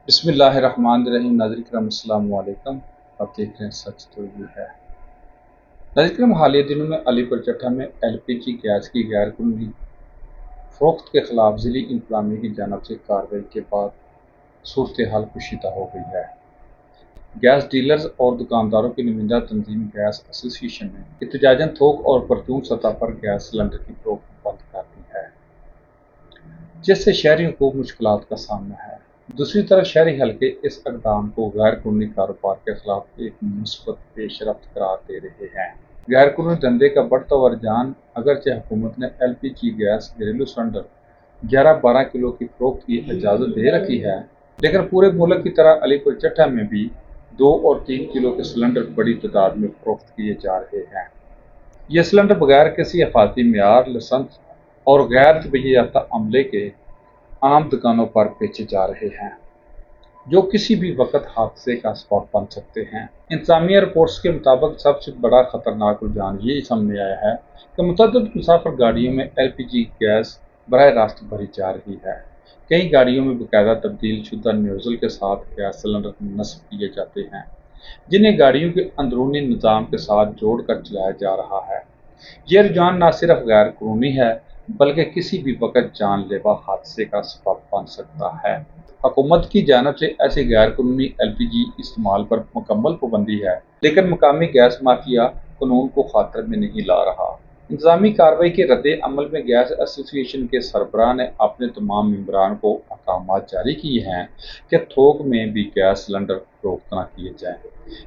بسم اللہ الرحمن الرحیم۔ ناظرین کرام السلام علیکم۔ آپ دیکھ رہے ہیں سچ تو یہ ہے۔ ناظرین کرام، حالیہ دنوں میں علی پور چٹھا میں LPG گیس کی غیر قانونی فروخت کے خلاف ضلعی انتظامیہ کی جانب سے کارروائی کے بعد صورتحال کشیدہ ہو گئی ہے۔ گیس ڈیلرز اور دکانداروں کی نمائندہ تنظیم گیس ایسوسی ایشن نے احتجاجاً تھوک اور پرچون سطح پر گیس سلنڈر کی فروخت بند کر دی ہے، جس سے شہریوں کو مشکلات کا سامنا ہے۔ دوسری طرف شہری حلقے اس اقدام کو غیر قانونی کاروبار کے خلاف ایک مثبت پیش رفت قرار دے رہے ہیں۔ غیر قانونی دھندے کا بڑھتا ہوا رجحان اگرچہ حکومت نے LPG گیس گھریلو سلنڈر 11-12 کلو کی فروخت کی اجازت دے رکھی ہے، لیکن پورے ملک کی طرح علی پور چٹھا میں بھی 2 اور 3 کلو کے سلنڈر بڑی تعداد میں فروخت کیے جا رہے ہیں۔ یہ سلنڈر بغیر کسی حفاظتی معیار، لائسنس اور غیر تربیت یافتہ عملے کے عام دکانوں پر بیچے جا رہے ہیں، جو کسی بھی وقت حادثے کا سبب بن سکتے ہیں۔ انتظامیہ رپورٹس کے مطابق سب سے بڑا خطرناک رجحان یہ سامنے آیا ہے کہ متعدد مسافر گاڑیوں میں LPG گیس براہ راست بھری جا رہی ہے۔ کئی گاڑیوں میں باقاعدہ تبدیل شدہ نیوزل کے ساتھ گیس سلنڈر نصب کیے جاتے ہیں، جنہیں گاڑیوں کے اندرونی نظام کے ساتھ جوڑ کر چلایا جا رہا ہے۔ یہ رجحان نہ صرف غیر قانونی ہے بلکہ کسی بھی وقت جان لیوا حادثے کا سبب بن سکتا ہے۔ حکومت کی جانب سے ایسے غیر قانونی LPG استعمال پر مکمل پابندی ہے، لیکن مقامی گیس مافیا قانون کو خاطر میں نہیں لا رہا۔ انتظامی کارروائی کے رد عمل میں گیس ایسوسی ایشن کے سربراہ نے اپنے تمام ممبران کو احکامات جاری کیے ہیں کہ تھوک میں بھی گیس سلنڈر فروخت نہ کیے جائیں۔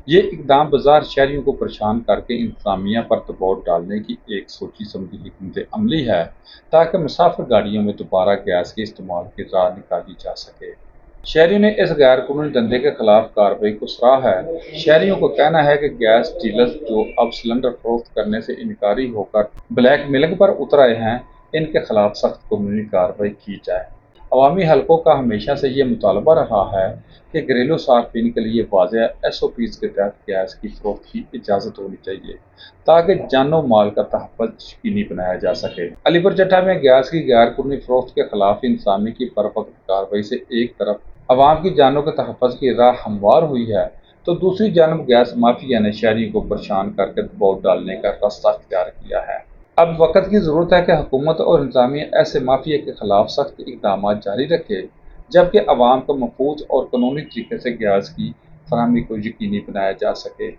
یہ اقدام بظاہر شہریوں کو پریشان کر کے انتظامیہ پر دباؤ ڈالنے کی ایک سوچی سمجھی حکمت عملی ہے، تاکہ مسافر گاڑیوں میں دوبارہ گیس کے استعمال کی راہ نکالی جا سکے۔ شہریوں نے اس غیر قانونی دھندے کے خلاف کارروائی کو سراہا ہے۔ شہریوں کو کہنا ہے کہ گیس ڈیلرز جو اب سلنڈر فروخت کرنے سے انکاری ہو کر بلیک میلنگ پر اتر آئے ہیں، ان کے خلاف سخت قانونی کارروائی کی جائے۔ عوامی حلقوں کا ہمیشہ سے یہ مطالبہ رہا ہے کہ گھریلو صارفین کے لیے واضح SOPs کے تحت گیس کی فروخت کی اجازت ہونی چاہیے، تاکہ جان و مال کا تحفظ یقینی بنایا جا سکے۔ علی پور چٹھا میں گیس کی غیر قانونی فروخت کے خلاف انتظامیہ کی بروقت کارروائی سے ایک طرف عوام کی جانوں کے تحفظ کی راہ ہموار ہوئی ہے، تو دوسری جانب گیس مافیا نے شہریوں کو پریشان کر کے دباؤ ڈالنے کا راستہ اختیار کیا ہے۔ اب وقت کی ضرورت ہے کہ حکومت اور انتظامیہ ایسے مافیا کے خلاف سخت اقدامات جاری رکھے، جبکہ عوام کو محفوظ اور قانونی طریقے سے گیس کی فراہمی کو یقینی بنایا جا سکے۔